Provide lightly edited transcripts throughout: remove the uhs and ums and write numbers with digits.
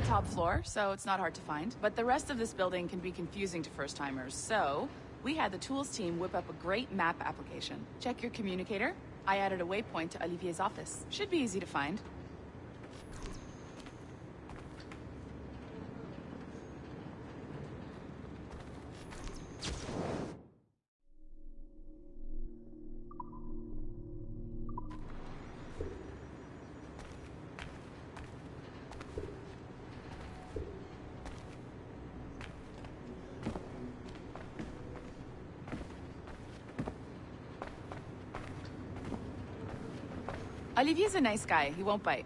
top floor, so it's not hard to find. But the rest of this building can be confusing to first-timers, so we had the tools team whip up a great map application. Check your communicator. I added a waypoint to Olivier's office. Should be easy to find. Olivier's a nice guy. He won't bite.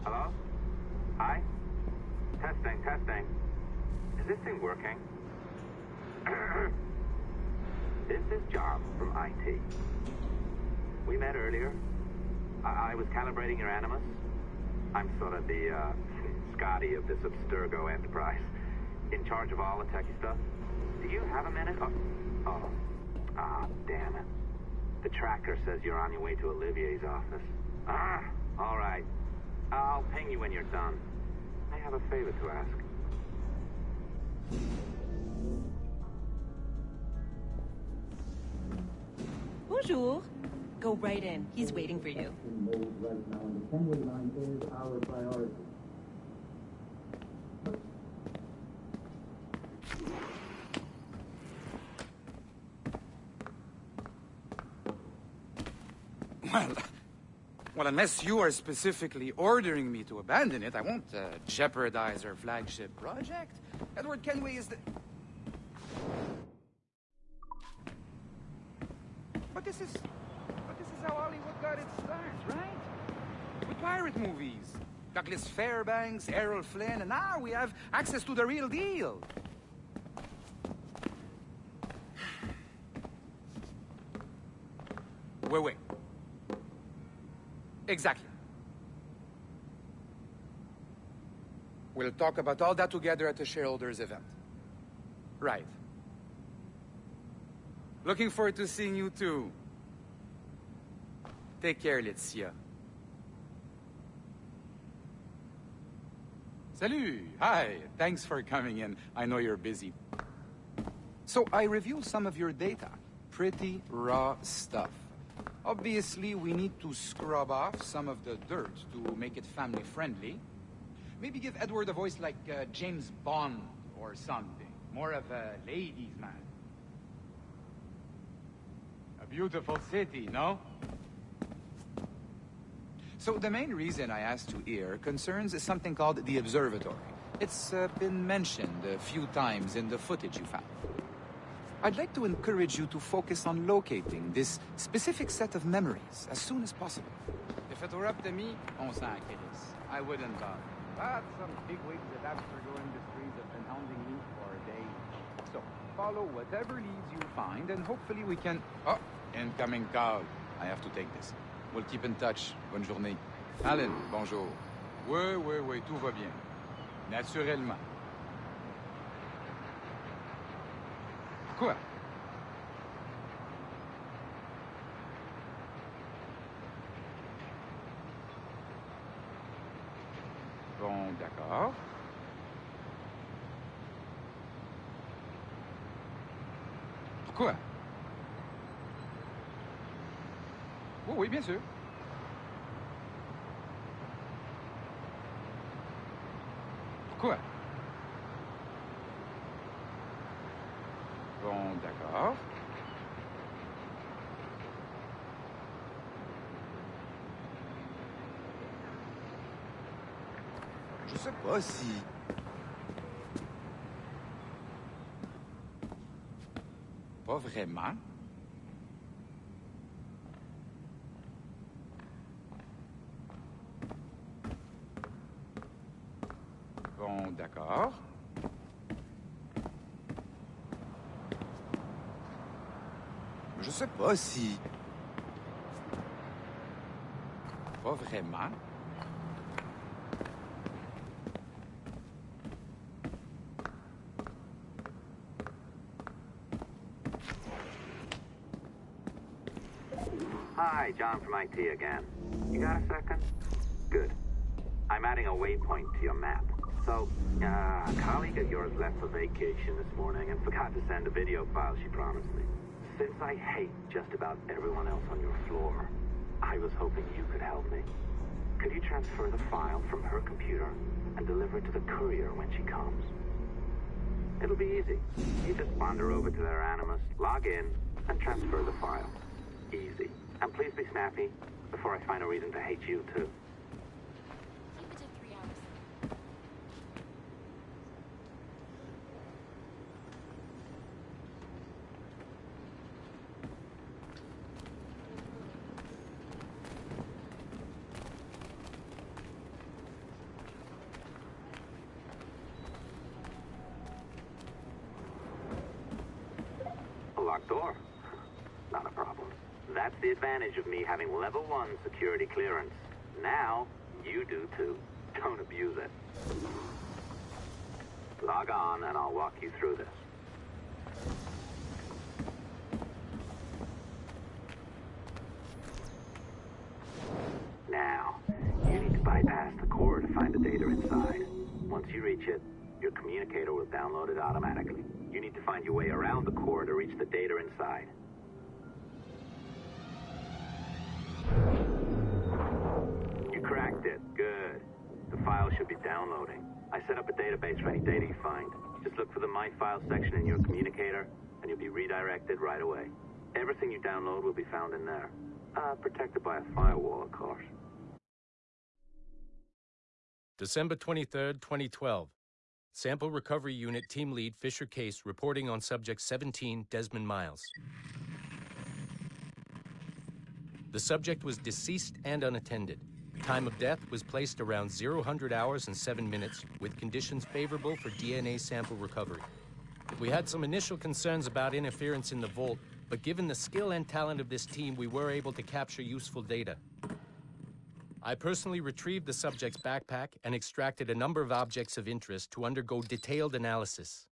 Hello? Hi? Testing. Is this thing working? This is John from IT. We met earlier. I was calibrating your Animus. I'm sort of the, Scotty of this Abstergo enterprise. In charge of all the techie stuff. Do you have a minute? Damn it. The tracker says you're on your way to Olivier's office. All right. I'll ping you when you're done. I have a favor to ask. Bonjour. Go right in. He's waiting for you. Right now, and the 10-way line is our priority. Well, unless you are specifically ordering me to abandon it, I won't jeopardize our flagship project. Edward Kenway is the... But this is how Hollywood got its start, right? With pirate movies. Douglas Fairbanks, Errol Flynn, and now we have access to the real deal. Wait. Exactly. We'll talk about all that together at the shareholders event. Right. Looking forward to seeing you too. Take care, Laetitia. Salut! Hi! Thanks for coming in. I know you're busy. So I reviewed some of your data. Pretty raw stuff. Obviously, we need to scrub off some of the dirt to make it family-friendly. Maybe give Edward a voice like James Bond or something. More of a ladies' man. A beautiful city, no? So the main reason I asked you here concerns something called the Observatory. It's been mentioned a few times in the footage you found. I'd like to encourage you to focus on locating this specific set of memories as soon as possible. If it were up to me, on s'en crisse. I wouldn't bother. But some bigwigs at Abstergo Industries have been hounding me for a day. So, follow whatever leads you find, and hopefully we can... Oh, incoming call. I have to take this. We'll keep in touch. Bonne journée. Alan, bonjour. Oui, tout va bien. Naturellement. Quoi? Bon, d'accord. Pourquoi? Oui, bien sûr. Pourquoi? Bon, d'accord. Je sais pas si... Pas vraiment. Bon, d'accord. Je sais pas si... Pas vraiment. Hi, John from IT again. You got a second? Good. I'm adding a waypoint to your map. So, a colleague of yours left for vacation this morning and forgot to send a video file she promised me. Since I hate just about everyone else on your floor, I was hoping you could help me. Could you transfer the file from her computer and deliver it to the courier when she comes? It'll be easy. You just wander over to their Animus, log in, and transfer the file. Easy. And please be snappy before I find a reason to hate you, too. Keep it to 3 hours. A locked door? Not a problem. That's the advantage of me having level 1 security clearance. Now, you do too. Don't abuse it. Log on and I'll walk you through this. Now, you need to bypass the core to find the data inside. Once you reach it, your communicator will download it automatically. You need to find your way around the core to reach the data inside. You cracked it. Good. The file should be downloading. I set up a database for any data you find. Just look for the My Files section in your communicator, and you'll be redirected right away. Everything you download will be found in there. Protected by a firewall, of course. December 23rd, 2012. Sample Recovery Unit Team Lead Fisher Case reporting on Subject 17, Desmond Miles. The subject was deceased and unattended. Time of death was placed around 0000 hours and 7 minutes, with conditions favorable for DNA sample recovery. We had some initial concerns about interference in the vault, but given the skill and talent of this team, we were able to capture useful data. I personally retrieved the subject's backpack and extracted a number of objects of interest to undergo detailed analysis.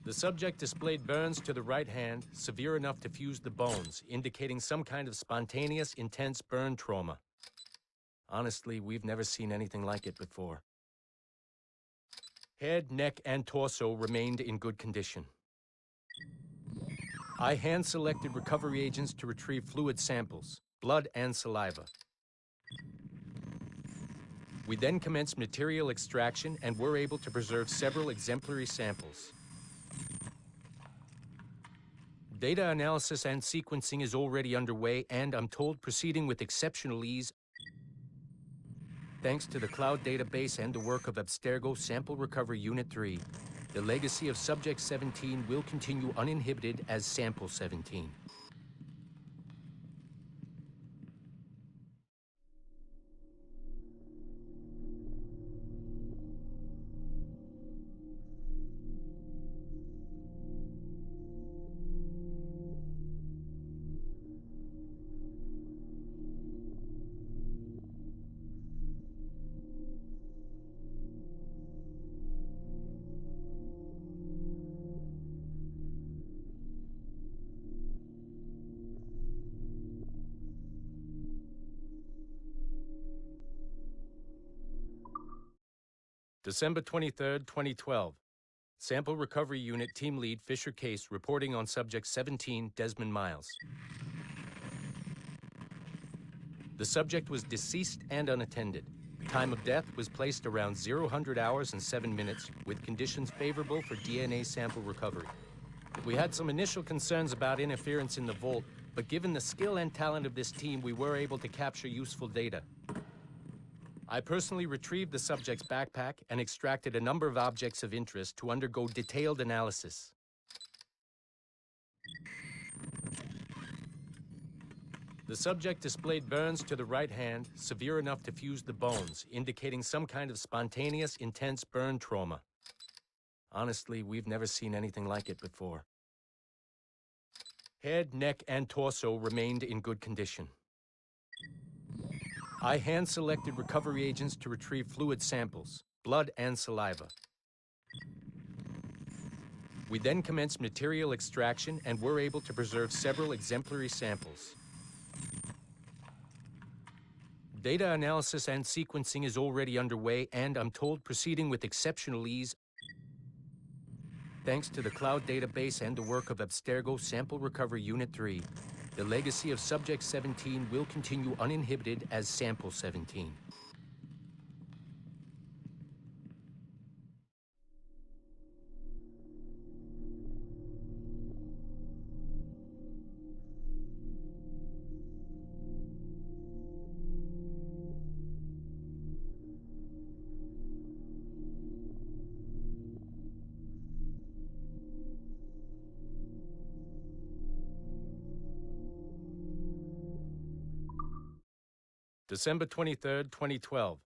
The subject displayed burns to the right hand, severe enough to fuse the bones, indicating some kind of spontaneous, intense burn trauma. Honestly, we've never seen anything like it before. Head, neck, and torso remained in good condition. I hand-selected recovery agents to retrieve fluid samples, blood and saliva. We then commenced material extraction and were able to preserve several exemplary samples. Data analysis and sequencing is already underway, and I'm told proceeding with exceptional ease. Thanks to the cloud database and the work of Abstergo Sample Recovery Unit 3, the legacy of Subject 17 will continue uninhibited as Sample 17. December 23rd, 2012. Sample Recovery Unit Team Lead Fisher Case reporting on Subject 17, Desmond Miles. The subject was deceased and unattended. Time of death was placed around 0000 hours and 7 minutes, with conditions favorable for DNA sample recovery. We had some initial concerns about interference in the vault, but given the skill and talent of this team, we were able to capture useful data. I personally retrieved the subject's backpack and extracted a number of objects of interest to undergo detailed analysis. The subject displayed burns to the right hand, severe enough to fuse the bones, indicating some kind of spontaneous, intense burn trauma. Honestly, we've never seen anything like it before. Head, neck, and torso remained in good condition. I hand-selected recovery agents to retrieve fluid samples, blood and saliva. We then commenced material extraction and were able to preserve several exemplary samples. Data analysis and sequencing is already underway, and I'm told proceeding with exceptional ease. Thanks to the cloud database and the work of Abstergo Sample Recovery Unit 3, the legacy of Subject 17 will continue uninhibited as Sample 17. December 23rd, 2012.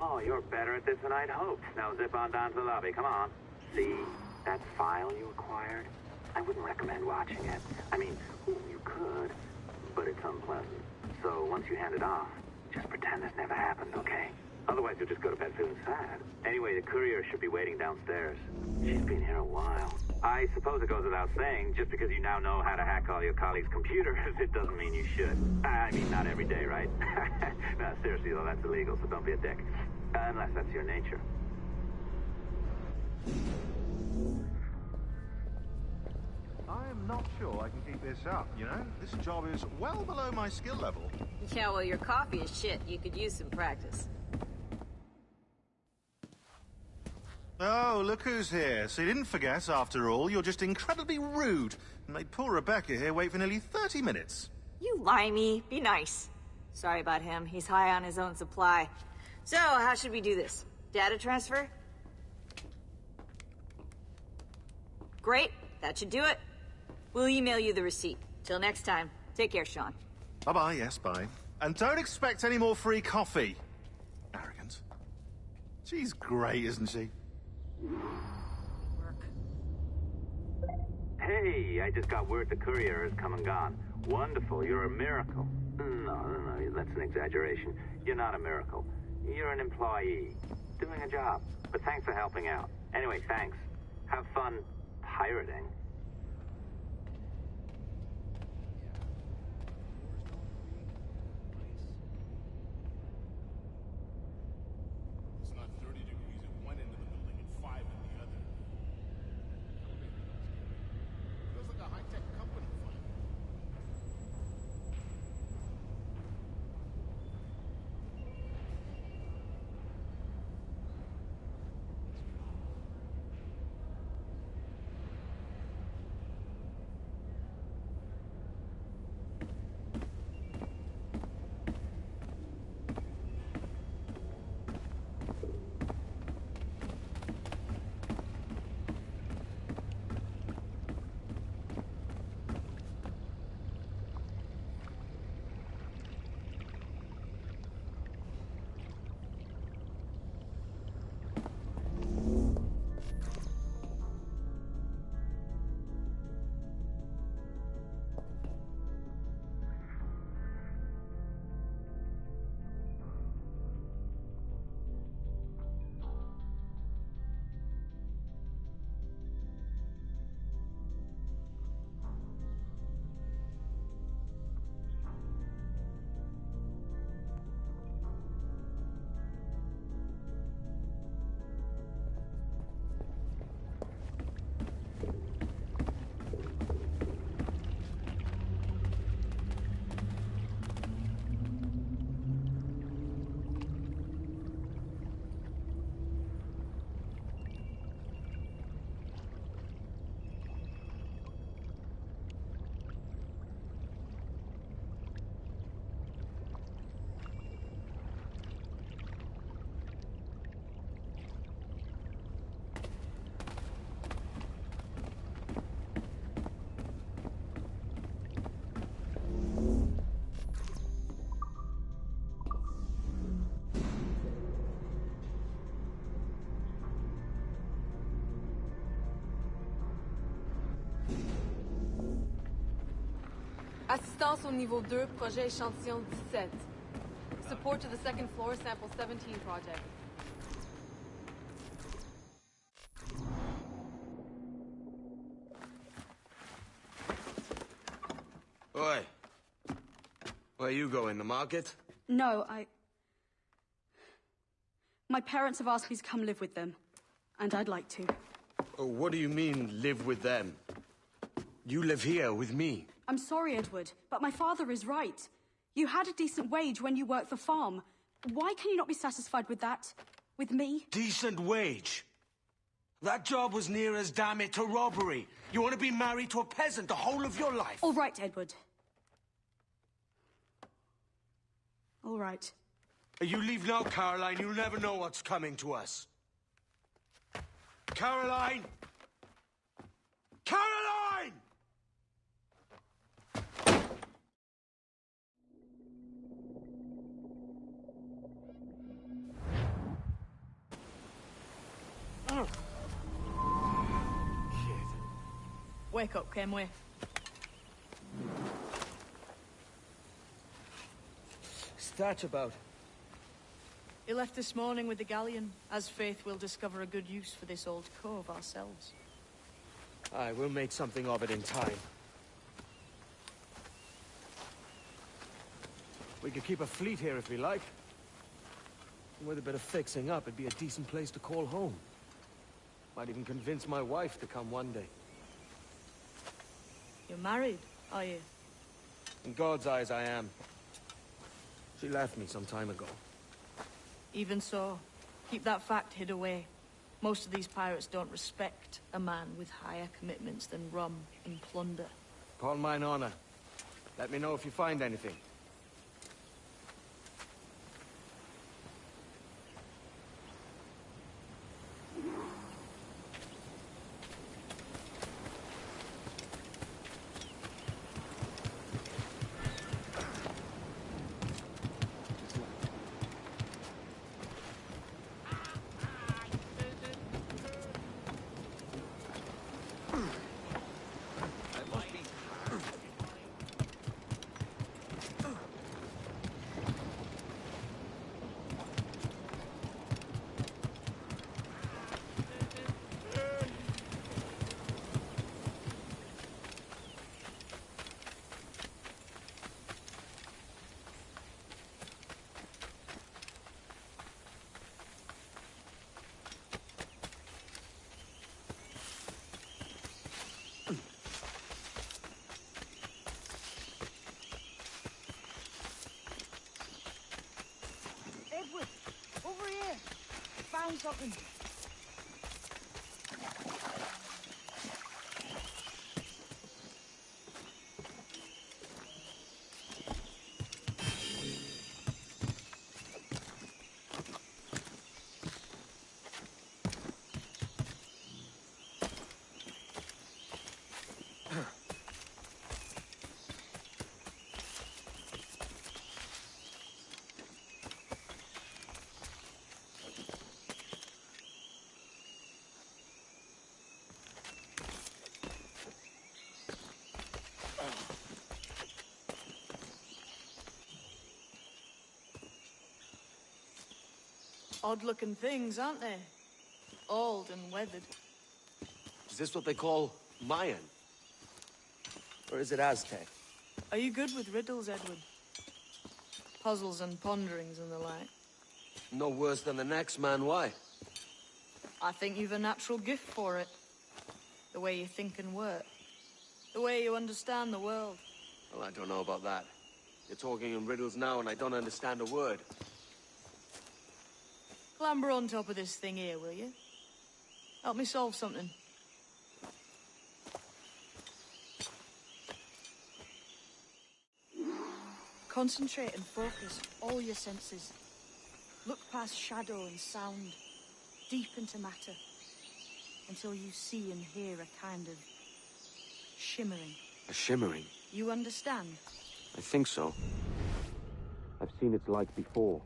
Oh, you're better at this than I'd hoped. Now zip on down to the lobby. Come on. See that file you acquired? I wouldn't recommend watching it. I mean, you could, but it's unpleasant. So once you hand it off, just pretend this never happened, okay? Otherwise, you'll just go to bed feeling sad. Anyway, the courier should be waiting downstairs. She's been here a while. I suppose it goes without saying, just because you now know how to hack all your colleagues' computers, it doesn't mean you should. I mean, not every day, right? No, seriously, though, that's illegal, so don't be a dick. Unless that's your nature. I'm not sure I can keep this up, you know? This job is well below my skill level. Yeah, well, your coffee is shit. You could use some practice. Oh, look who's here. So you didn't forget, after all, you're just incredibly rude and made poor Rebecca here wait for nearly 30 minutes. You limey. Be nice. Sorry about him. He's high on his own supply. So, how should we do this? Data transfer? Great. That should do it. We'll email you the receipt. Till next time. Take care, Sean. Bye-bye, yes, bye. And don't expect any more free coffee. Arrogant. She's great, isn't she? Work. Hey, I just got word the courier has come and gone. Wonderful, you're a miracle. No, that's an exaggeration. You're not a miracle. You're an employee, doing a job. But thanks for helping out. Anyway, thanks. Have fun pirating. Assistance au niveau 2, projet échantillon 17. Support to the second floor, sample 17 project. Oi. Where you going, the market? No, My parents have asked me to come live with them. And I'd like to. Oh, what do you mean, live with them? You live here with me. I'm sorry, Edward, but my father is right. You had a decent wage when you worked the farm. Why can you not be satisfied with that? With me? Decent wage? That job was near as, damn it, to robbery. You want to be married to a peasant the whole of your life? All right, Edward. All right. You leave now, Caroline. You'll never know what's coming to us. Caroline! Caroline! Wake up, Kenway. What's that about? He left this morning with the galleon. As faith, we'll discover a good use for this old cove ourselves. Aye, we'll make something of it in time. We could keep a fleet here if we like. And with a bit of fixing up, it'd be a decent place to call home. Might even convince my wife to come one day. You're married, are you? In God's eyes, I am. She left me some time ago. Even so, keep that fact hid away. Most of these pirates don't respect a man with higher commitments than rum and plunder. Upon mine honor. Let me know if you find anything. Edward, over here. I found something. Odd-looking things, aren't they? Old and weathered. Is this what they call Mayan? Or is it Aztec? Are you good with riddles, Edward? Puzzles and ponderings and the like? No worse than the next man, why? I think you've a natural gift for it. The way you think and work. The way you understand the world. Well, I don't know about that. You're talking in riddles now and I don't understand a word. Clamber on top of this thing here, will you? Help me solve something. Concentrate and focus all your senses. Look past shadow and sound, deep into matter, until you see and hear a kind of shimmering. A shimmering? You understand? I think so. I've seen its like before.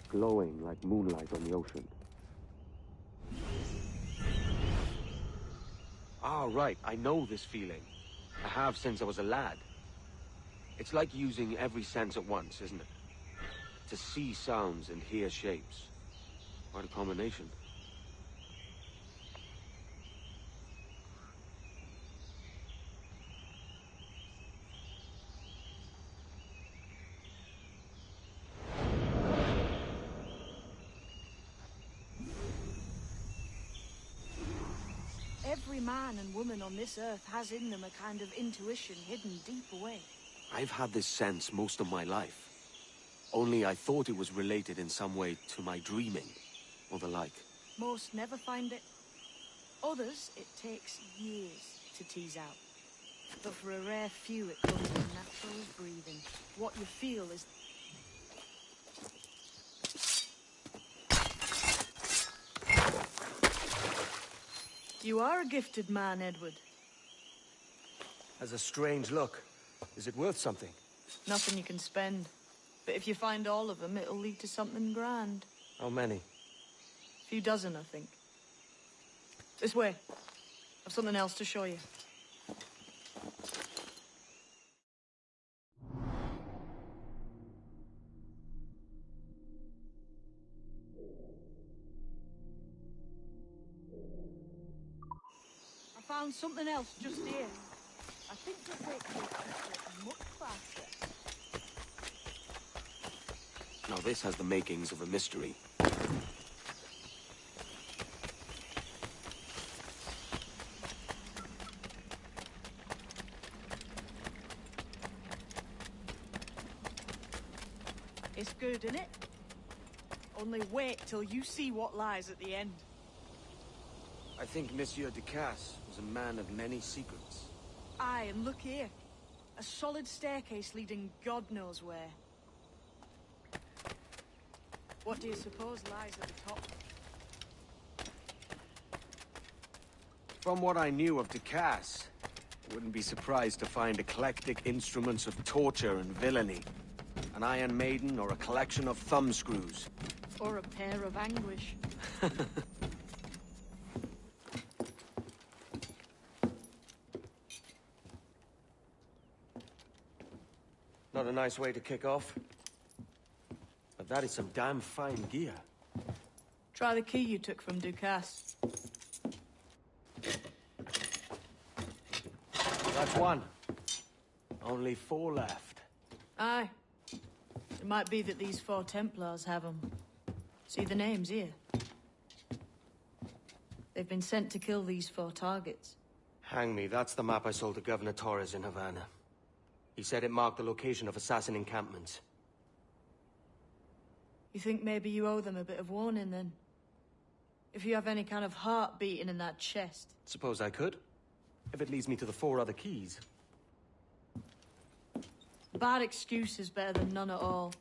Glowing like moonlight on the ocean. Ah, right. I know this feeling. I have since I was a lad. It's like using every sense at once, isn't it? To see sounds and hear shapes. What a combination. Every man and woman on this earth has in them a kind of intuition hidden deep away. I've had this sense most of my life. Only I thought it was related in some way to my dreaming, or the like. Most never find it. Others, it takes years to tease out. But for a rare few, it comes as natural as breathing. What you feel is... You are a gifted man, Edward. Has a strange look. Is it worth something? Nothing you can spend. But if you find all of them, it'll lead to something grand. How many? A few dozen, I think. This way. I've something else to show you. I found something else just here. I think this makes it much faster. Now this has the makings of a mystery. It's good, isn't it? Only wait till you see what lies at the end. I think Monsieur Ducasse was a man of many secrets. Aye, and look here. A solid staircase leading God knows where. What do you suppose lies at the top? From what I knew of Ducasse, I wouldn't be surprised to find eclectic instruments of torture and villainy. An Iron Maiden or a collection of thumbscrews. Or a pair of anguish. Not a nice way to kick off. But that is some damn fine gear. Try the key you took from Ducasse. That's one. Only 4 left. Aye. It might be that these 4 Templars have them. See the names here? They've been sent to kill these 4 targets. Hang me, that's the map I sold to Governor Torres in Havana. He said it marked the location of assassin encampments. You think maybe you owe them a bit of warning, then? If you have any kind of heart beating in that chest. Suppose I could? If it leads me to the 4 other keys. Bad excuse is better than none at all.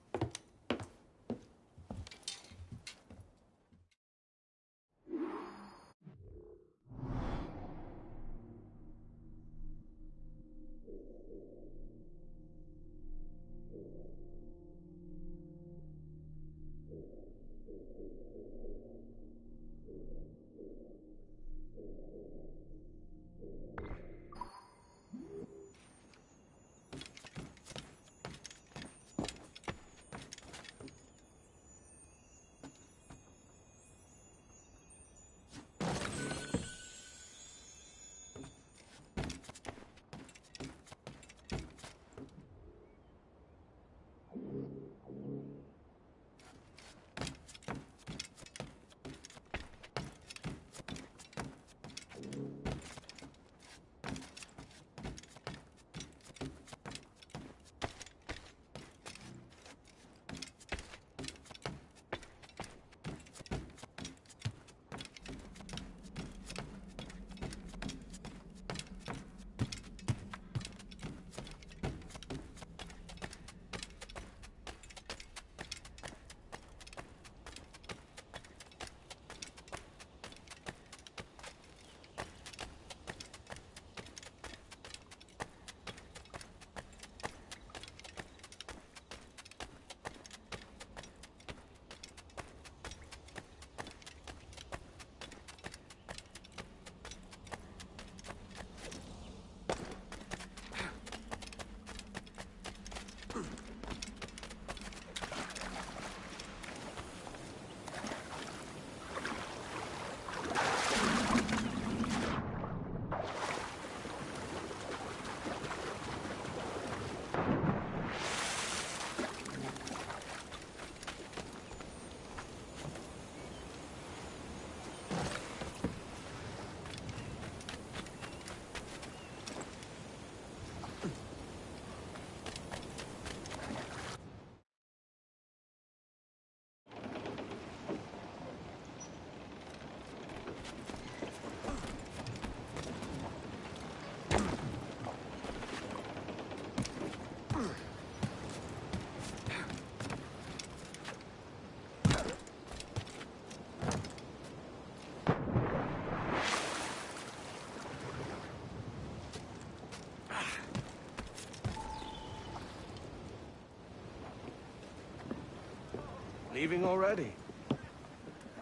Leaving already?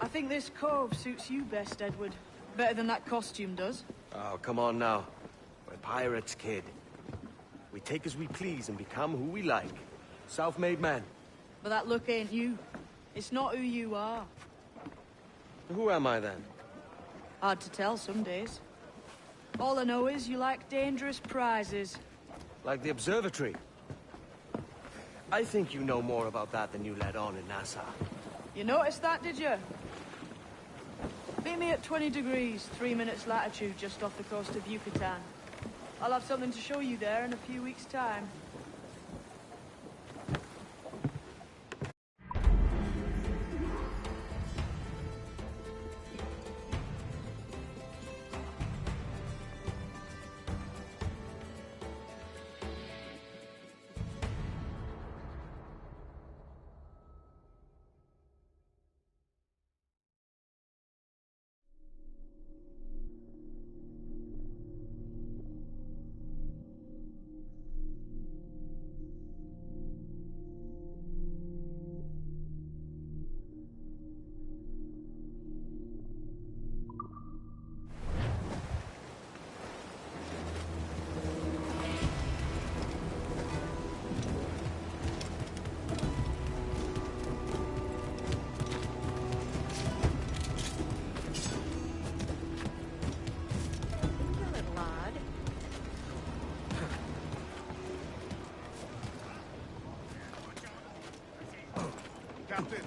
I think this cove suits you best, Edward. Better than that costume does. Oh, come on now. We're pirates, kid. We take as we please and become who we like. Self-made men. But that look ain't you. It's not who you are. Who am I, then? Hard to tell some days. All I know is you like dangerous prizes. Like the observatory. I think you know more about that than you let on in Nassau. You noticed that, did you? Meet me at 20 degrees, 3 minutes latitude just off the coast of Yucatan. I'll have something to show you there in a few weeks' time. Captain.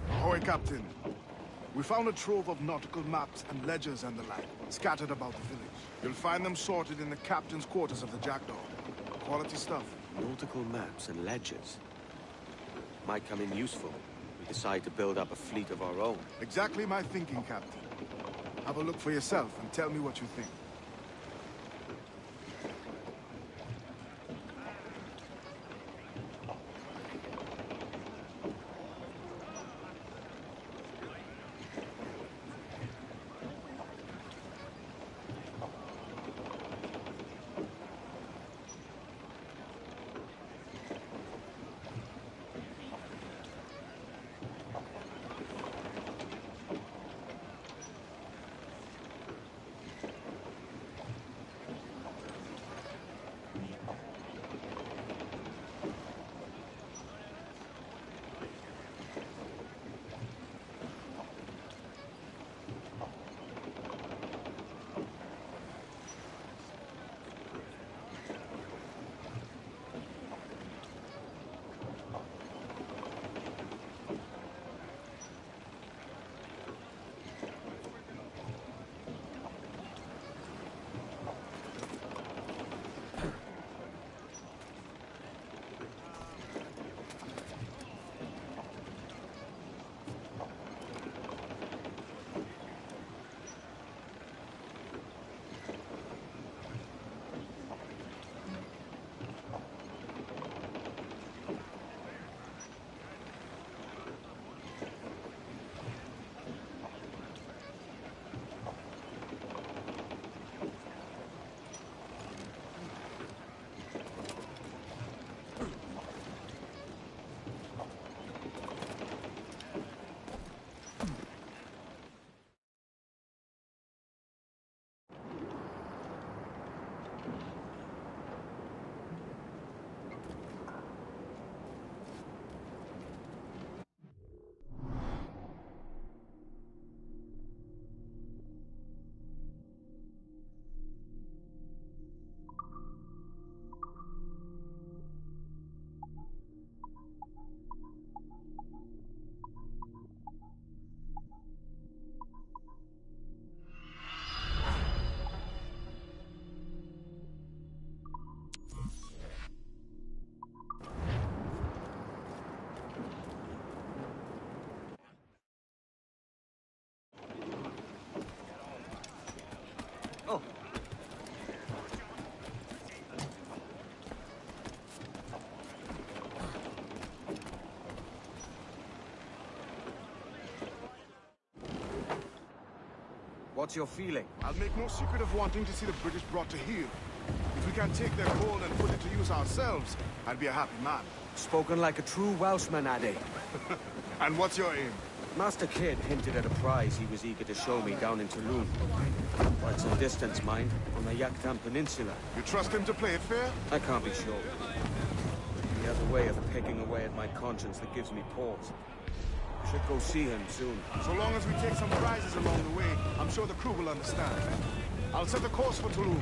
Ahoy, Captain. We found a trove of nautical maps and ledgers and the like, scattered about the village. You'll find them sorted in the captain's quarters of the Jackdaw. Quality stuff. Nautical maps and ledgers. Might come in useful. We decide to build up a fleet of our own. Exactly my thinking, Captain. Have a look for yourself and tell me what you think. Oh. What's your feeling? I'll make no secret of wanting to see the British brought to heel. If we can take their gold and put it to use ourselves, I'd be a happy man. Spoken like a true Welshman, Addy. And what's your aim? Master Kidd hinted at a prize he was eager to show me down in Toulon. Quite some distance, mind, on the Yaktan Peninsula. You trust him to play it fair? I can't be sure. He has a way of pecking away at my conscience that gives me pause. I should go see him soon. So long as we take some prizes along the way, I'm sure the crew will understand. I'll set the course for Toulon.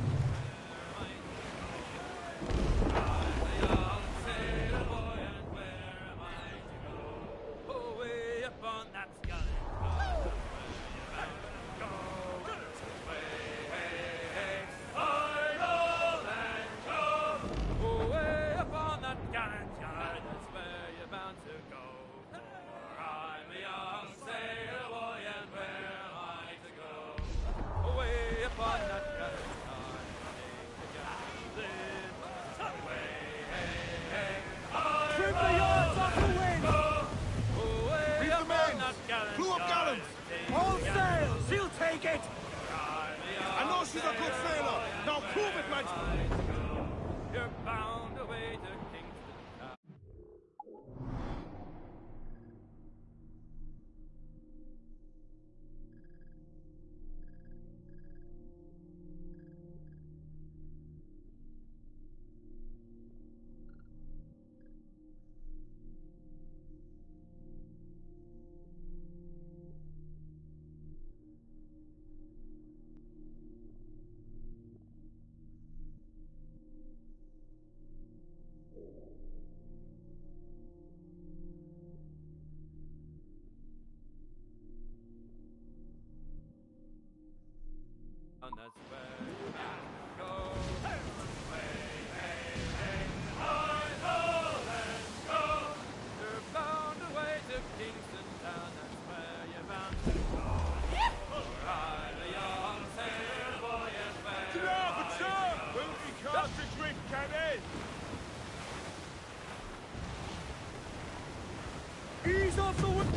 And that's where you go. Hey, hey, hey, I know, let's go. You're bound away to Kingston Town, that's where you're bound to go. Ride a young sailor boy and where To the officer! Will be cartridge rig cannon! Ease off the wood!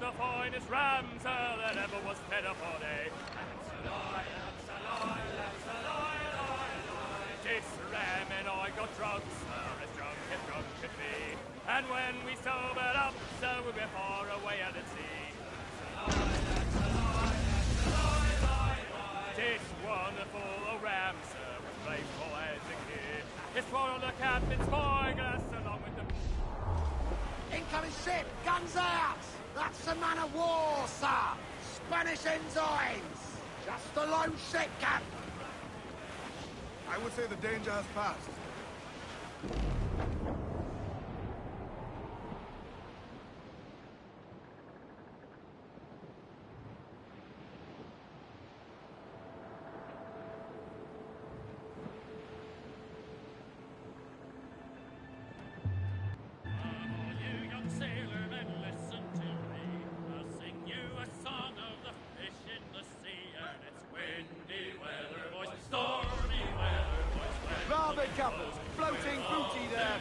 the finest ram, sir, that ever was fed upon a. This ram and I got drunk, sir, as drunk could be. And when we sobered up, sir, we were far away out at sea. This wonderful ram, sir, was playful as a kid. It's one of the captain's spyglass along with the... Incoming ship! Guns out! That's a man of war, sir! Spanish ensigns! Just a lone ship, Cap! I would say the danger has passed. starboard couples, floating booty there.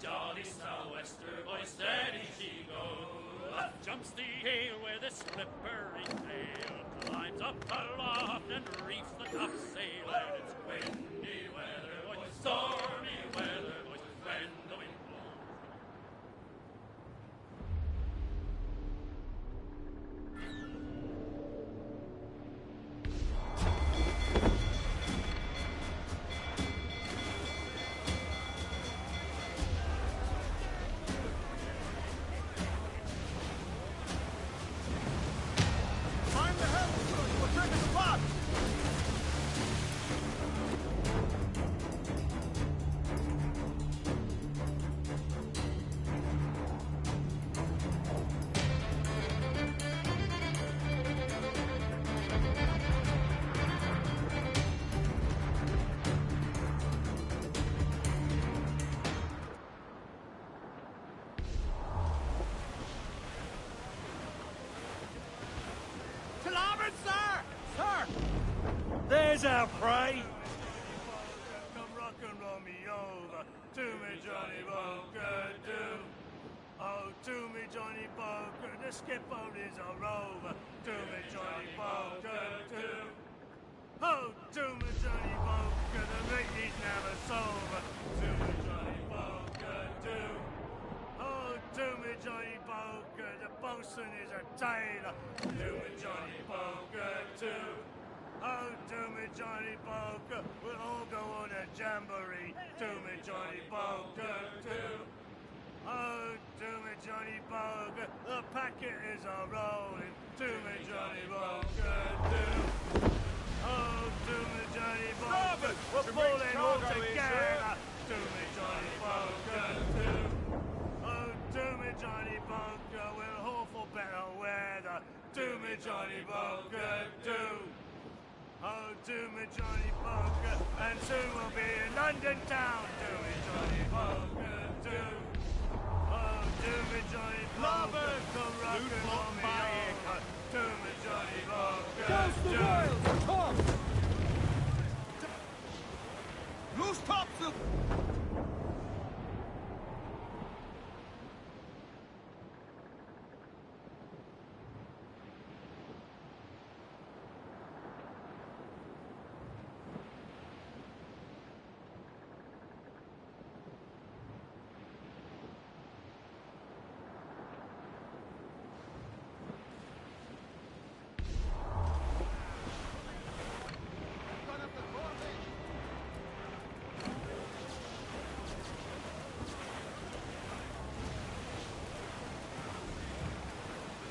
Jolly sou'wester, boy, steady she goes. Up jumps the heel with a slippery tail, climbs up aloft and reefs the topsail, and it's windy weather, boys, stormy weather, boys, when the wind blows. Mind the helm, you will take us apart! To larboard, sir! Sir! There's our prey! Come rock and roll me over, to me Johnny Boker, do. Oh, to me Johnny Boker, the skipper is a rover, to me Johnny Boker, do. Oh, to me Johnny Boker, the mate is never sober, to me Johnny Boker, do. Oh, to me Johnny Boker, the bosun is a tailor, to me Johnny Boker, do. Oh, to me Johnny Boker, we'll all go on a jamboree, to me Johnny Boker, do. Oh, to me Johnny Boker, the packet is a rolling, to me Johnny Boker, do. Oh, to me Johnny Boker, we're pulling all together, to me Johnny Boker, do. Oh, to me Johnny Boker, we'll haul for better weather, to me Johnny Boker, do. Oh, to me Johnny Boker, and soon we'll be in London town, to me Johnny Boker, do. Oh, to me Johnny Boker, come rock and roll me over, to me Johnny Boker, Toast the do. royals, come! Loose topsail!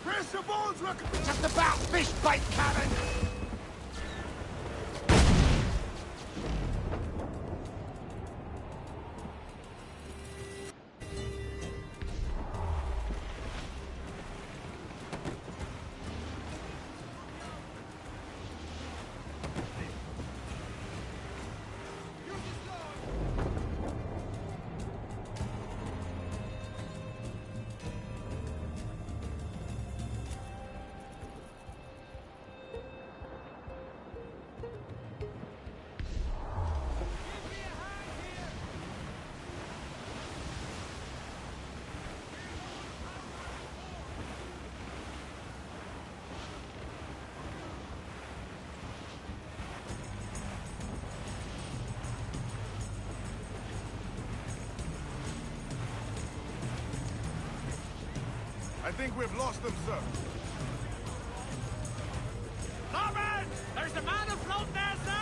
Brace your bones, look! Just about fish bait cannon! I think we've lost them, sir. Comrade! There's a man afloat there, sir!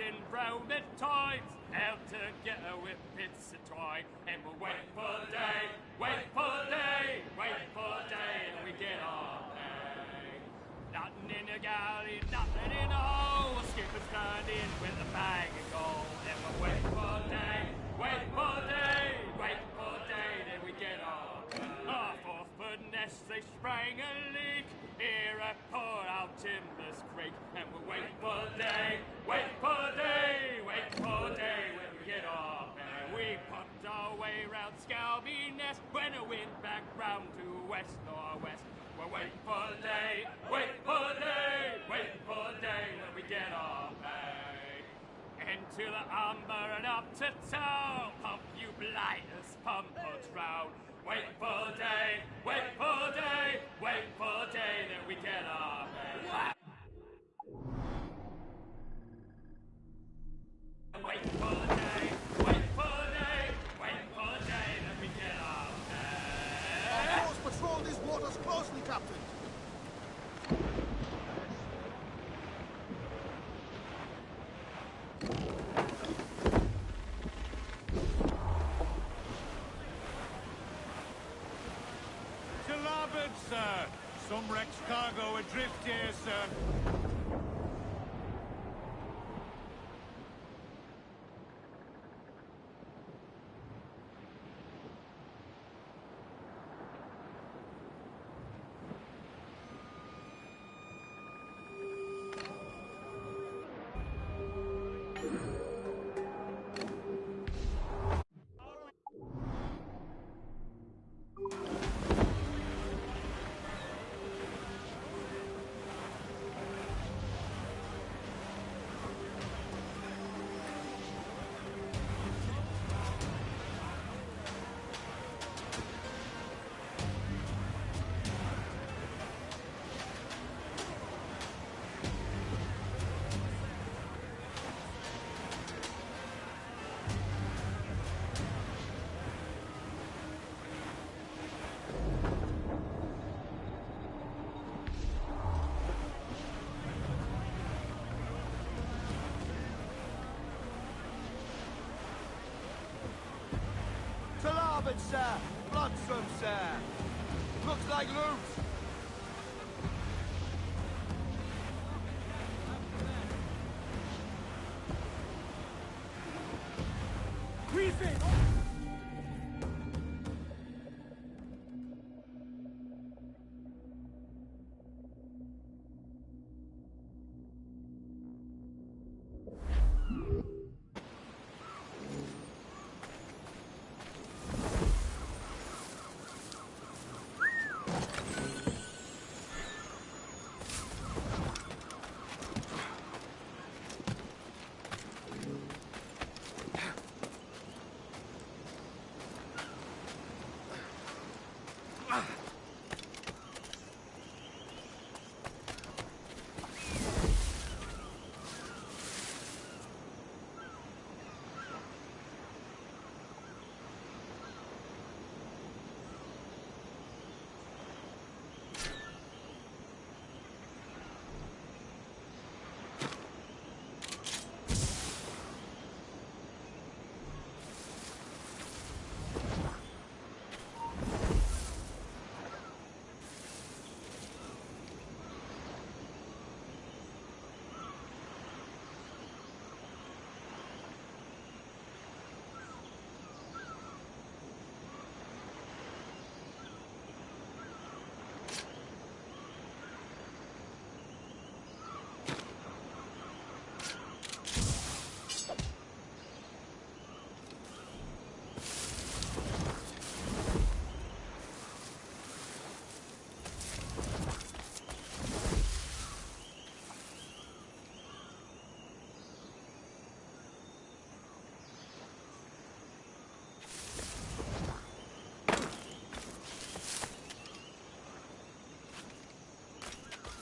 drifting round the tides, out to get her with bits of twine. And we'll wait for day, wait for day, wait for day, and we get our pay. Nothing in the galley, nothing in the hole. Skipper's turned in with a bag of gold. And we'll wait for day, wait for day, wait for day, then we get our pay. Our fourth nest, they sprang a leak. Here I pour out Timbers Creek. And we'll wait for day, wait for day, wait for day, when we get our pay. We pumped our way round Scalby Nest when the wind back round to west-northwest. We're waiting for day, wait for day, wait for day, when we get our pay. Into the umber and up to town, pump you blighters, pump us round. Wait for day, wait for day, wait for day, then we get our pay. Wait for day, wait for day, wait for day, then we get our pay. Our force patrol these waters closely, Captain. To larboard, sir. Some wrecked cargo adrift here, sir. Starboard, sir! Bloodsome, sir! Looks like loot! Reefing!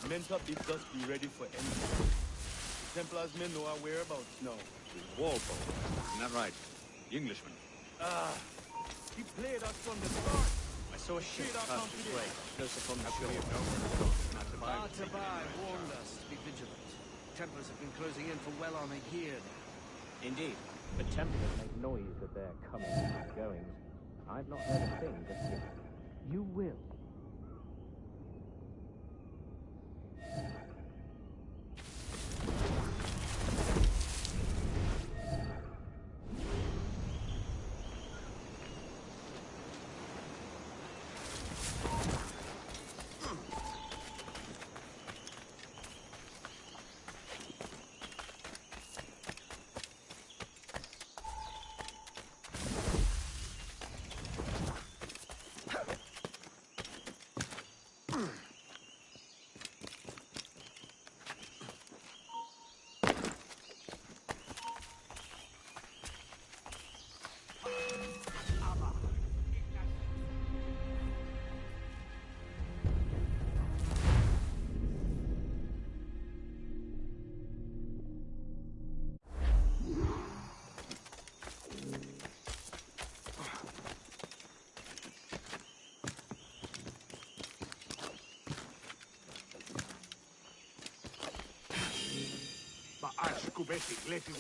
Mint up the dust, be ready for anything. The Templars may know our whereabouts now. Walpole, isn't that right? The Englishman. He played us from the start. I saw a ship pass this way, close upon the shore. Not to buy Artabai warned us to be vigilant. Templars have been closing in for well on a year now. Indeed. The Templars make noise of their comings and goings. I've not heard a thing just yet. You will.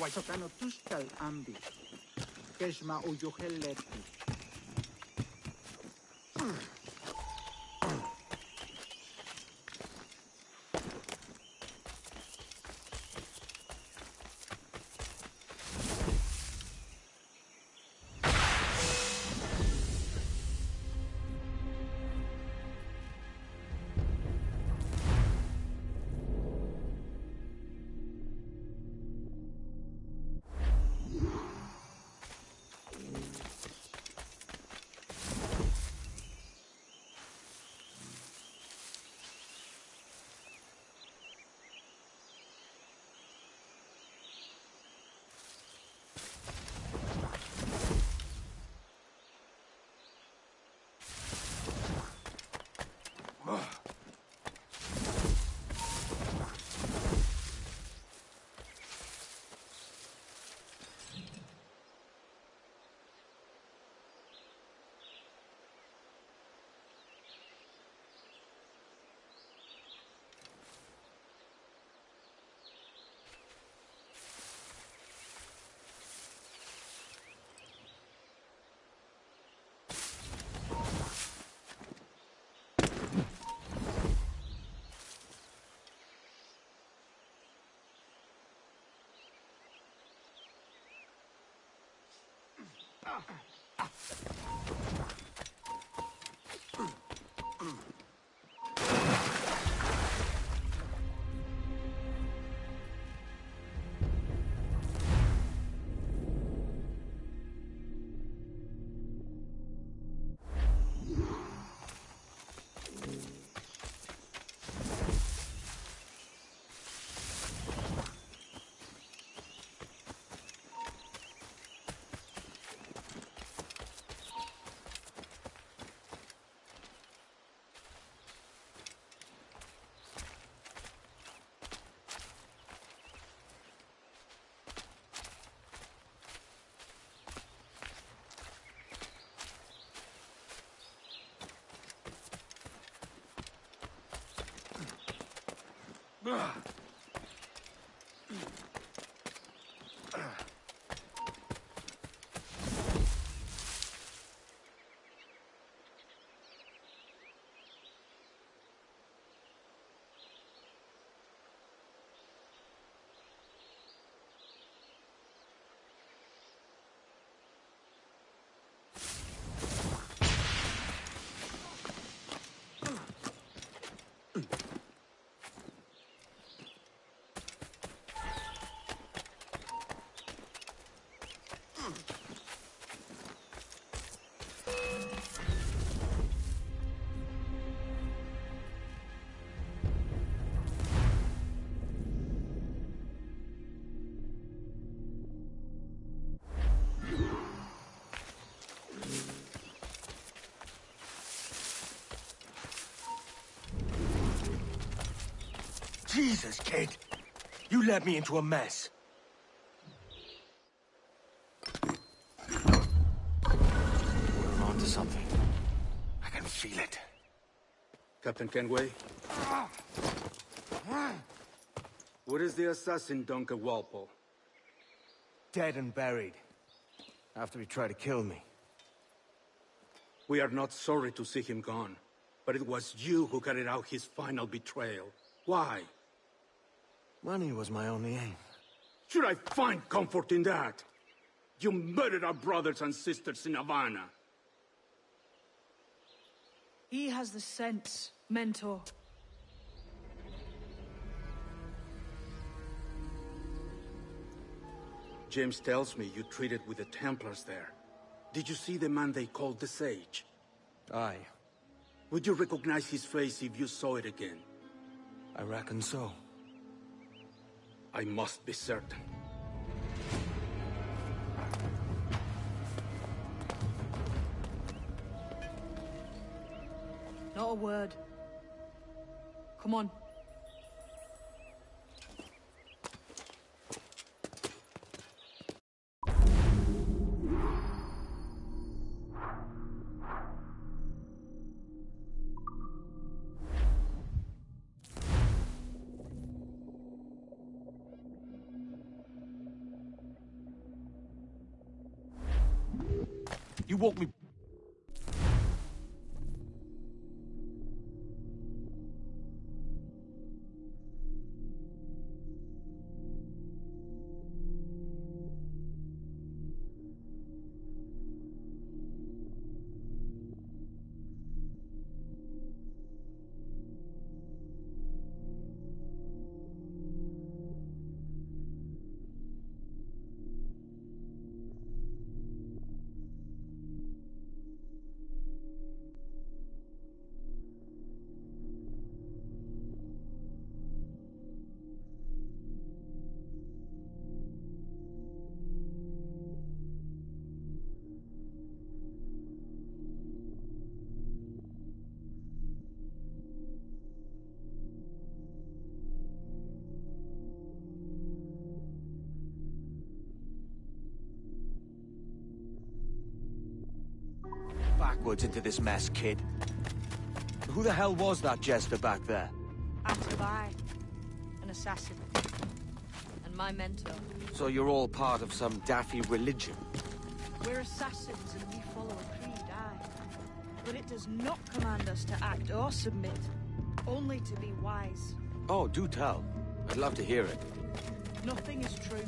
Sokano tushkal ambi. Keshma uyuheleti. Jesus, kid. You led me into a mess. We're on to something. I can feel it. Captain Kenway? Where is the assassin, Duncan Walpole? Dead and buried. After he tried to kill me. We are not sorry to see him gone, but it was you who carried out his final betrayal. Why? Money was my only aim. Should I find comfort in that? You murdered our brothers and sisters in Havana. He has the sense, Mentor. James tells me you treated with the Templars there. Did you see the man they called the Sage? Aye. Would you recognize his face if you saw it again? I reckon so. I must be certain. Not a word. Come on. You woke me... Backwards into this mess, kid. Who the hell was that jester back there? Atabai, an assassin, and my mentor. So you're all part of some daffy religion? We're assassins and we follow a creed, aye. But it does not command us to act or submit, only to be wise. Oh, do tell. I'd love to hear it. Nothing is true.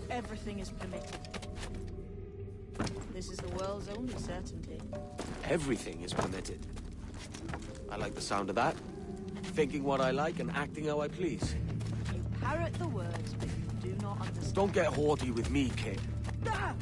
Everything is permitted. This is the world's only certainty. Everything is permitted. I like the sound of that. Thinking what I like and acting how I please. You parrot the words, but you do not understand. Don't get haughty with me, kid. Ah!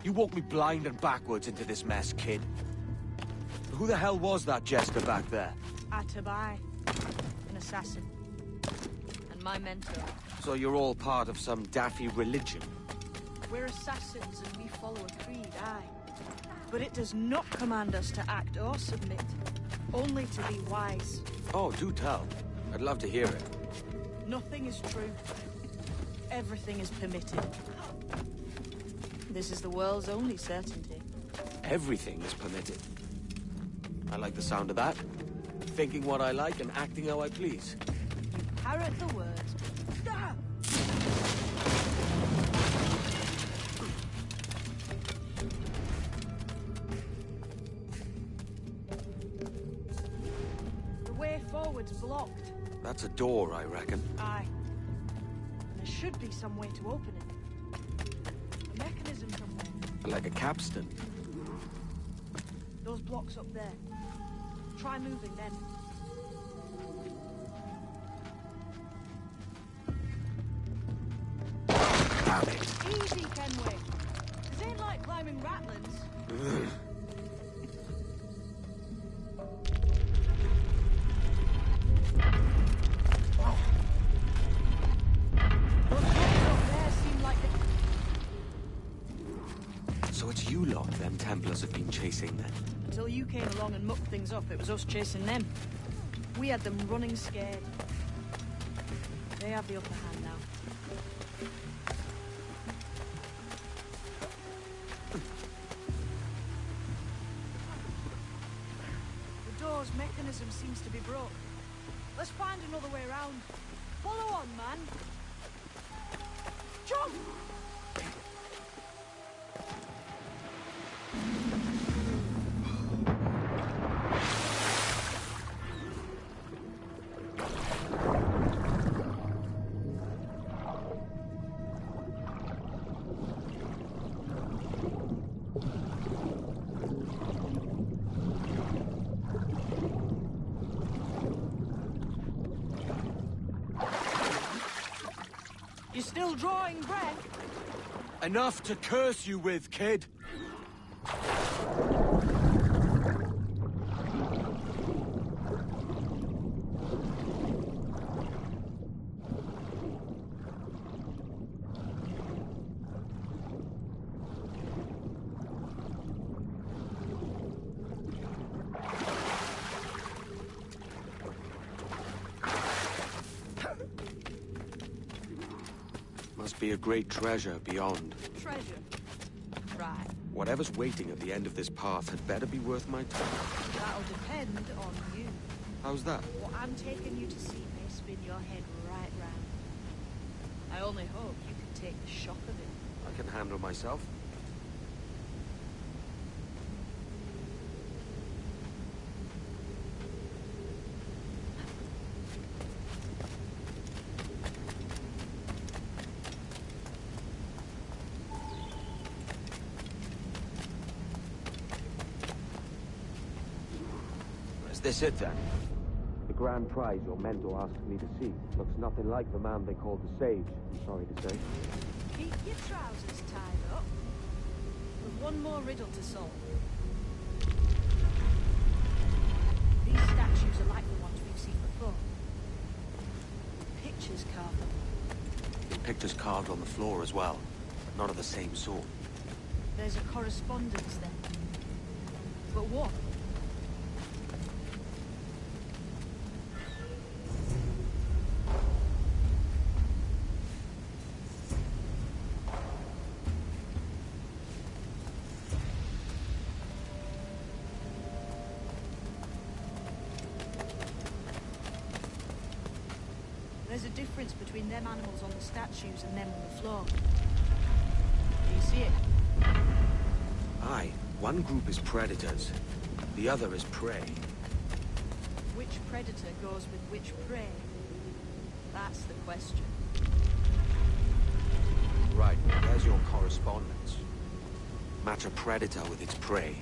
You woke me blind and backwards into this mess, kid. Who the hell was that jester back there? Atabai, an assassin, and my mentor. So you're all part of some daffy religion? We're assassins and we follow a creed, aye. But it does not command us to act or submit, only to be wise. Oh, do tell. I'd love to hear it. Nothing is true. Everything is permitted. This is the world's only certainty. Everything is permitted. I like the sound of that. Thinking what I like and acting how I please. You parrot the words. Ah! The way forward's blocked. That's a door, I reckon. Aye. There should be some way to open it. A mechanism somewhere. Like a capstan. Those blocks up there. Try moving them. Damn it. Easy, Kenway. This ain't like climbing Ratlands. So it's you lot them Templars have been chasing then? Until you came along and mucked things up, it was us chasing them. We had them running scared. They have the upper hand now. The door's mechanism seems to be broke. Let's find another way around. Follow on, man. Jump! You're still drawing breath? Enough to curse you with, kid. Must be a great treasure beyond. Treasure. Right. Whatever's waiting at the end of this path had better be worth my time. That'll depend on you. How's that? What I'm taking you to see may spin your head right round. I only hope you can take the shock of it. I can handle myself. Is this it, then? The grand prize you're meant to ask me to see looks nothing like the man they called the Sage, I'm sorry to say. Keep your trousers tied up. With one more riddle to solve. These statues are like the ones we've seen before. Pictures carved on them. Pictures carved on the floor as well, but not of the same sort. There's a correspondence then. But what? There's a difference between them animals on the statues and them on the floor. Do you see it? Aye, one group is predators, the other is prey. Which predator goes with which prey? That's the question. Right, there's your correspondence. Match a predator with its prey.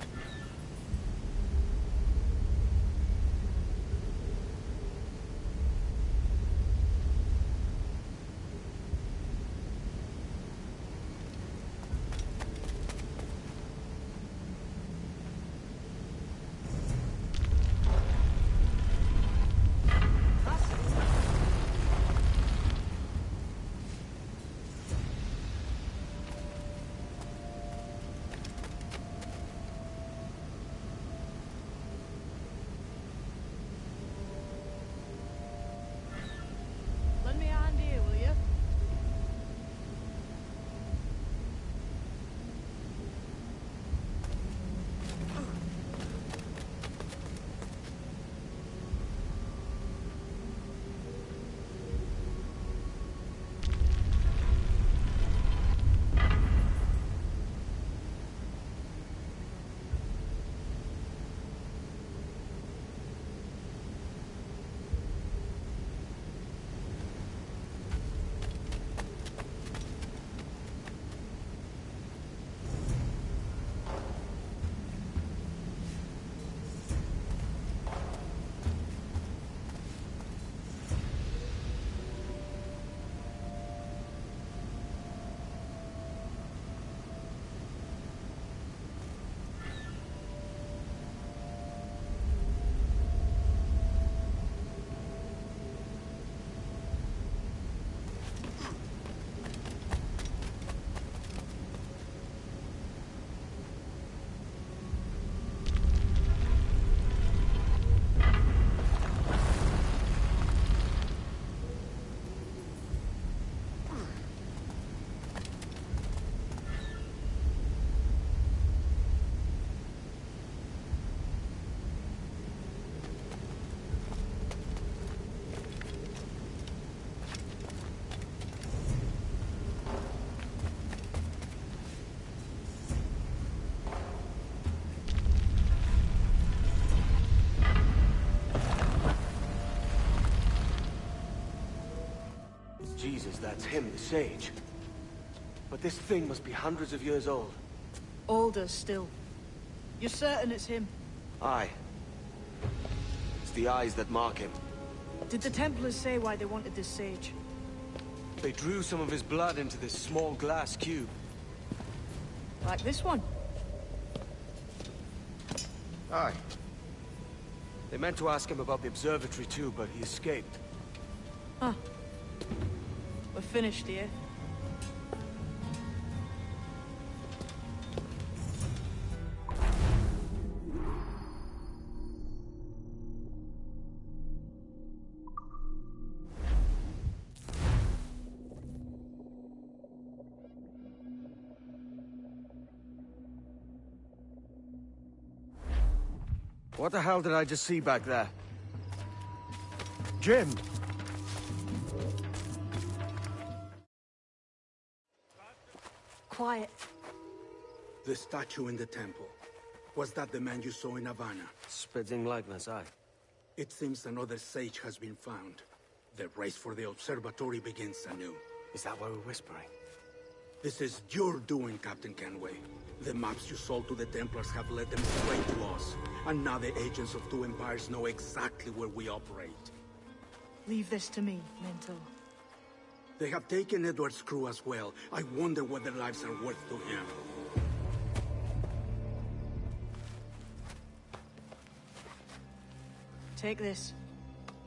Jesus, that's him, the sage. But this thing must be hundreds of years old. Older still. You're certain it's him? Aye. It's the eyes that mark him. Did the Templars say why they wanted this sage? They drew some of his blood into this small glass cube. Like this one? Aye. They meant to ask him about the observatory too, but he escaped. Huh. We're finished here. What the hell did I just see back there? Jim! Quiet. The statue in the temple. Was that the man you saw in Havana? Spitting likeness, aye. It seems another sage has been found. The race for the observatory begins anew. Is that why we're whispering? This is your doing, Captain Kenway. The maps you sold to the Templars have led them straight to us. And now the agents of two empires know exactly where we operate. Leave this to me, Mentor. They have taken Edward's crew as well. I wonder what their lives are worth to him. Take this.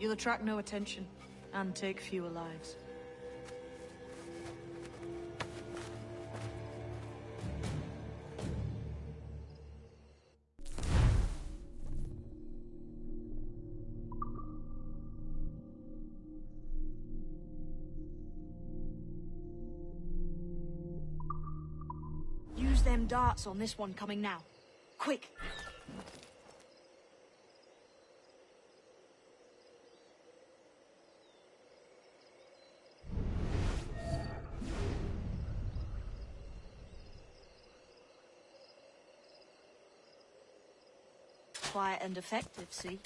You'll attract no attention, and take fewer lives. Use them darts on this one coming now. Quick! Quiet and effective, see?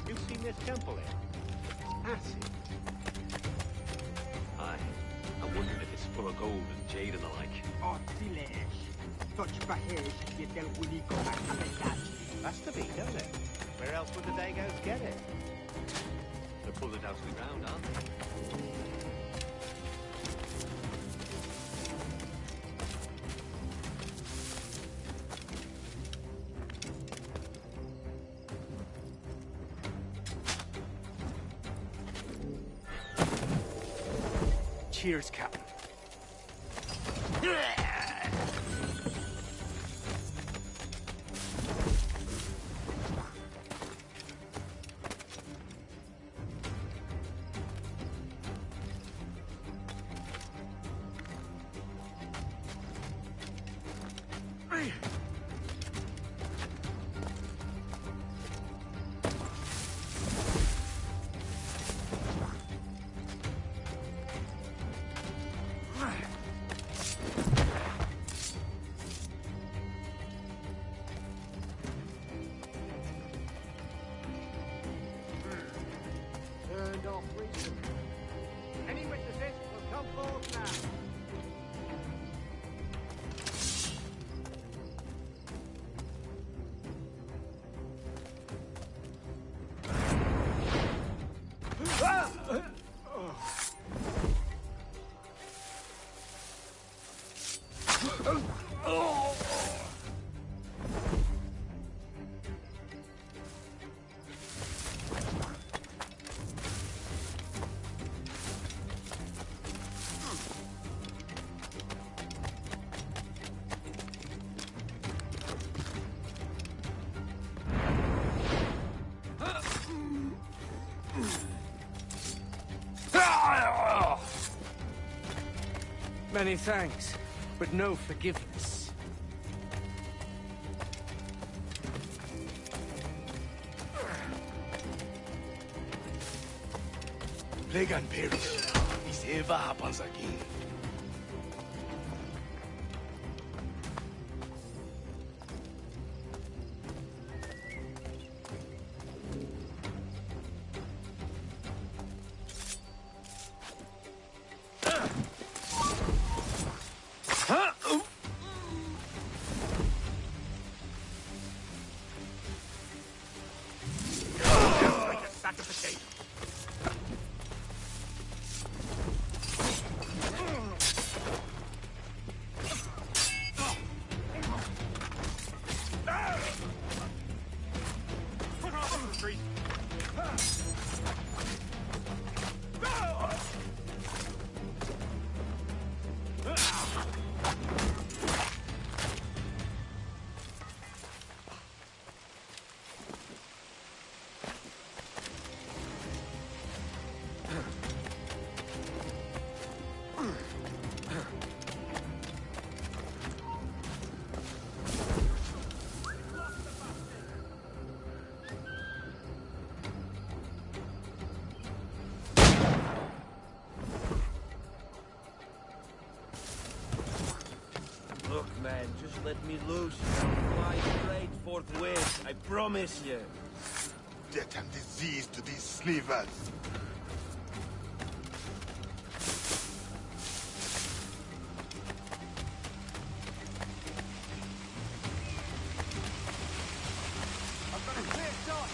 You've seen this temple here? Acid. Aye. I'm wondering if it's full of gold and jade and the like. Oh, delish. Touch bajes y del único a Has to be, don't it? Where else would the Dagos get it? They're pulling it out of the ground, aren't they? Cheers, Captain. Many thanks, but no forgiveness. Plague and perish. This ever happens again. Look, man, just let me loose. Fly straight forthwith, I promise you. Death and disease to these slavers. I've got a clear shot.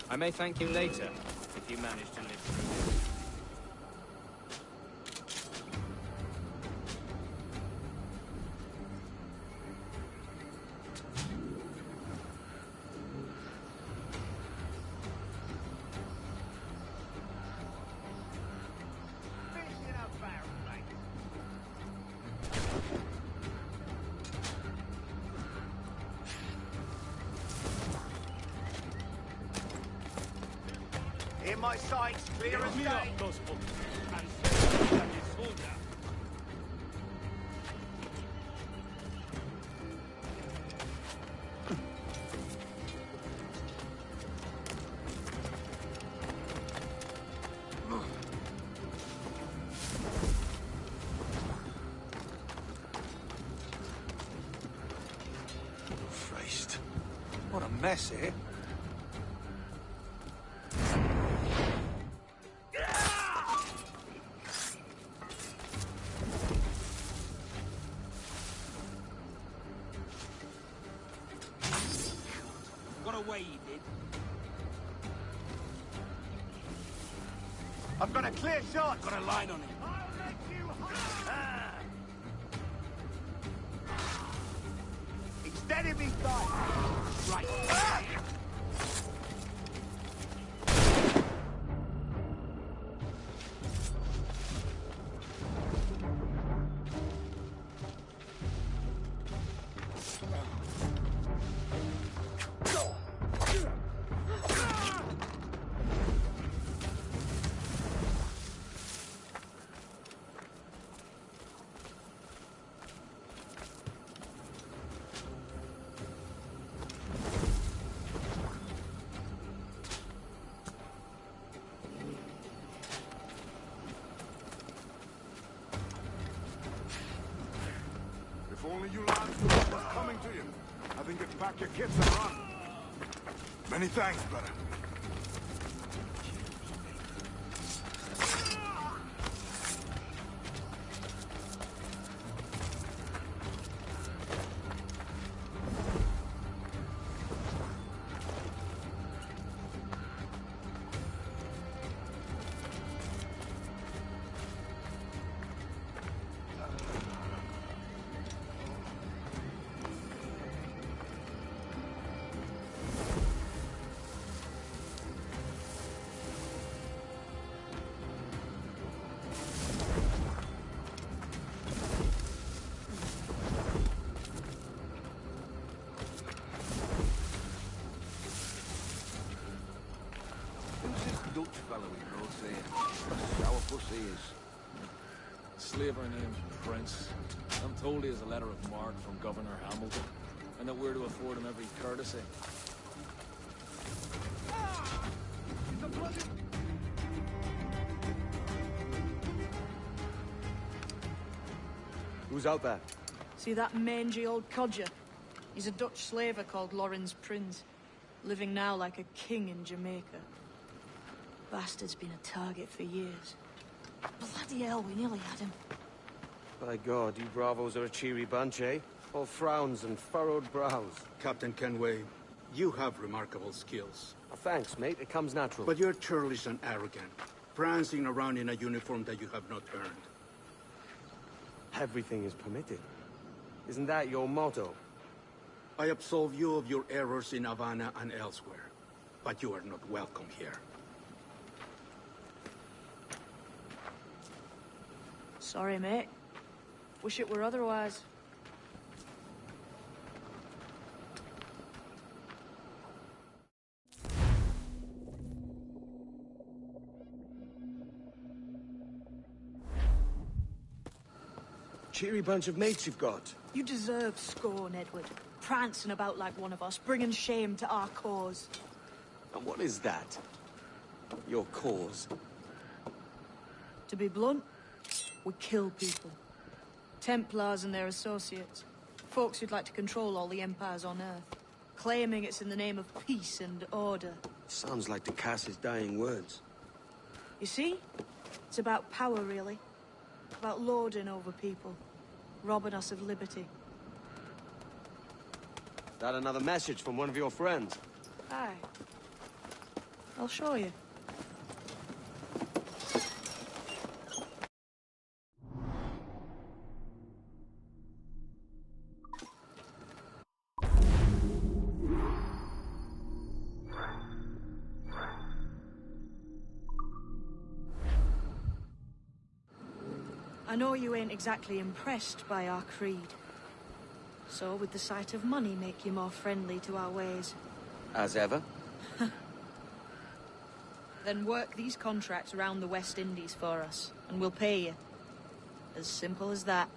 I may thank you later, if you manage to live through this. In my sights, clear as Me day. up, those folks. And say that is soldier. Christ. What a mess, eh? What a way you did. I've got a clear shot. Got a line on him. I'll make you hot. He's dead in me sight. Right. If only you lads knew what was coming to you. I think get back your kits and run. Many thanks, brother. Dutch fellow he knows there. Sourpuss he is. Slaver named Prince. I'm told he has a letter of marque from Governor Hamilton, and that we're to afford him every courtesy. Who's out there? See that mangy old codger? He's a Dutch slaver called Lorenz Prinz, living now like a king in Jamaica. Bastard's been a target for years. Bloody hell, we nearly had him. By God, you bravos are a cheery bunch, eh? All frowns and furrowed brows. Captain Kenway, you have remarkable skills. Thanks, mate. It comes natural. But you're churlish and arrogant, prancing around in a uniform that you have not earned. Everything is permitted. Isn't that your motto? I absolve you of your errors in Havana and elsewhere, but you are not welcome here. Sorry, mate. Wish it were otherwise. Cheery bunch of mates you've got. You deserve scorn, Edward. Prancing about like one of us, bringing shame to our cause. And what is that? Your cause? To be blunt, we kill people. Templars and their associates. Folks who'd like to control all the empires on Earth. Claiming it's in the name of peace and order. Sounds like Ducasse's dying words. You see? It's about power, really. About lording over people. Robbing us of liberty. That another message from one of your friends? Aye. I'll show you. I know you ain't exactly impressed by our creed. So would the sight of money make you more friendly to our ways? As ever? Then work these contracts around the West Indies for us, and we'll pay you. As simple as that.